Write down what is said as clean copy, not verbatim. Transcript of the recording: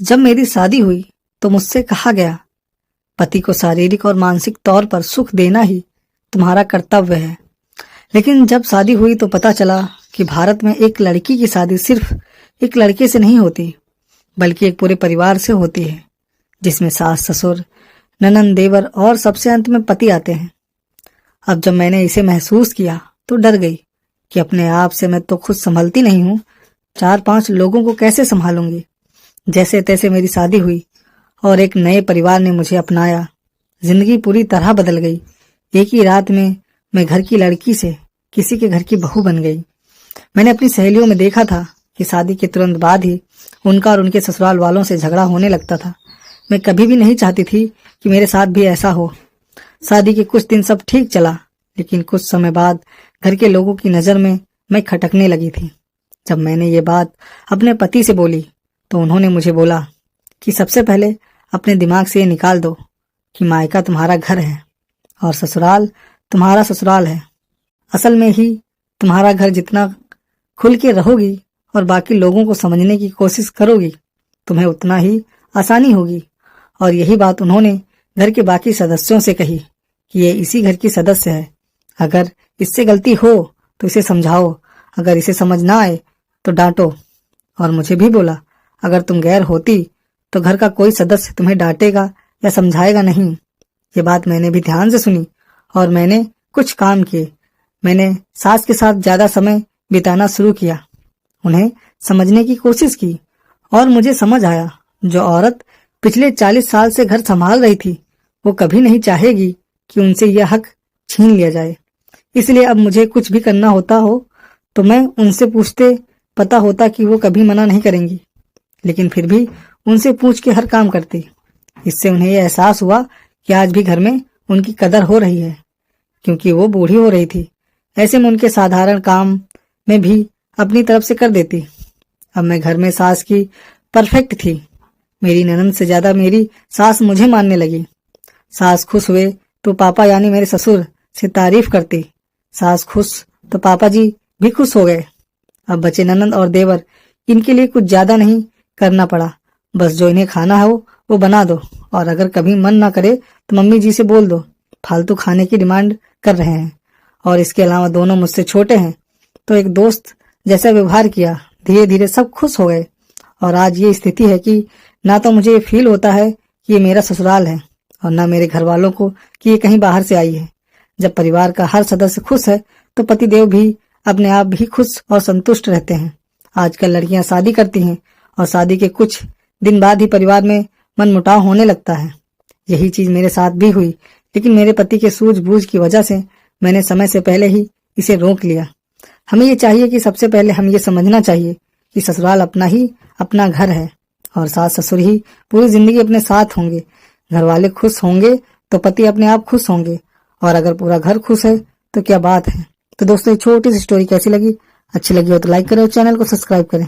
जब मेरी शादी हुई तो मुझसे कहा गया, पति को शारीरिक और मानसिक तौर पर सुख देना ही तुम्हारा कर्तव्य है। लेकिन जब शादी हुई तो पता चला कि भारत में एक लड़की की शादी सिर्फ एक लड़के से नहीं होती, बल्कि एक पूरे परिवार से होती है, जिसमें सास ससुर, ननंद, देवर और सबसे अंत में पति आते हैं। अब जब मैंने इसे महसूस किया तो डर गई कि अपने आप से मैं तो खुद संभलती नहीं हूँ, 4-5 लोगों को कैसे संभालूंगी। जैसे तैसे मेरी शादी हुई और एक नए परिवार ने मुझे अपनाया। जिंदगी पूरी तरह बदल गई। एक ही रात में मैं घर की लड़की से किसी के घर की बहू बन गई। मैंने अपनी सहेलियों में देखा था कि शादी के तुरंत बाद ही उनका और उनके ससुराल वालों से झगड़ा होने लगता था। मैं कभी भी नहीं चाहती थी कि मेरे साथ भी ऐसा हो। शादी के कुछ दिन सब ठीक चला, लेकिन कुछ समय बाद घर के लोगों की नजर में मैं खटकने लगी थी। जब मैंने ये बात अपने पति से बोली तो उन्होंने मुझे बोला कि सबसे पहले अपने दिमाग से ये निकाल दो कि मायका तुम्हारा घर है और ससुराल तुम्हारा ससुराल है। असल में ही तुम्हारा घर जितना खुल के रहोगी और बाकी लोगों को समझने की कोशिश करोगी, तुम्हें उतना ही आसानी होगी। और यही बात उन्होंने घर के बाकी सदस्यों से कही कि ये इसी घर की सदस्य है। अगर इससे गलती हो तो इसे समझाओ, अगर इसे समझ ना आए तो डांटो। और मुझे भी बोला, अगर तुम गैर होती तो घर का कोई सदस्य तुम्हें डांटेगा या समझाएगा नहीं। ये बात मैंने भी ध्यान से सुनी और मैंने कुछ काम किए। मैंने सास के साथ ज्यादा समय बिताना शुरू किया, उन्हें समझने की कोशिश की और मुझे समझ आया जो औरत पिछले 40 साल से घर संभाल रही थी वो कभी नहीं चाहेगी कि उनसे यह हक छीन लिया जाए। इसलिए अब मुझे कुछ भी करना होता हो तो मैं उनसे पूछते, पता होता कि वो कभी मना नहीं करेंगी, लेकिन फिर भी उनसे पूछ के हर काम करती। इससे उन्हें यह एहसास हुआ कि आज भी घर में उनकी कदर हो रही है, क्योंकि वो बूढ़ी हो रही थी। ऐसे में उनके साधारण काम में भी अपनी तरफ से कर देती। अब मैं घर में सास की परफेक्ट थी। मेरी ननंद से ज्यादा मेरी सास मुझे मानने लगी। सास खुश हुए तो पापा यानी मेरे ससुर से तारीफ करती। सास खुश तो पापा जी भी खुश हो गए। अब बचे ननंद और देवर, इनके लिए कुछ ज्यादा नहीं करना पड़ा, बस जो इन्हें खाना हो वो बना दो और अगर कभी मन ना करे तो मम्मी जी से बोल दो, फालतू खाने की डिमांड कर रहे हैं। और इसके अलावा दोनों मुझसे छोटे हैं तो एक दोस्त जैसा व्यवहार किया। धीरे धीरे सब खुश हो गए और आज ये स्थिति है कि ना तो मुझे ये फील होता है कि ये मेरा ससुराल है और ना मेरे घर वालों को कि ये कहीं बाहर से आई है। जब परिवार का हर सदस्य खुश है तो पतिदेव भी अपने आप भी खुश और संतुष्ट रहते हैं। आजकल लड़कियां शादी करती हैं और शादी के कुछ दिन बाद ही परिवार में मनमुटाव होने लगता है। यही चीज मेरे साथ भी हुई, लेकिन मेरे पति के सूझबूझ की वजह से मैंने समय से पहले ही इसे रोक लिया। हमें ये चाहिए कि सबसे पहले हम ये समझना चाहिए कि ससुराल अपना ही अपना घर है और सास ससुर ही पूरी जिंदगी अपने साथ होंगे। घर वाले खुश होंगे तो पति अपने आप खुश होंगे और अगर पूरा घर खुश है तो क्या बात है। तो दोस्तों, एक छोटी सी स्टोरी कैसी लगी? अच्छी लगी हो तो लाइक करें और चैनल को सब्सक्राइब करें।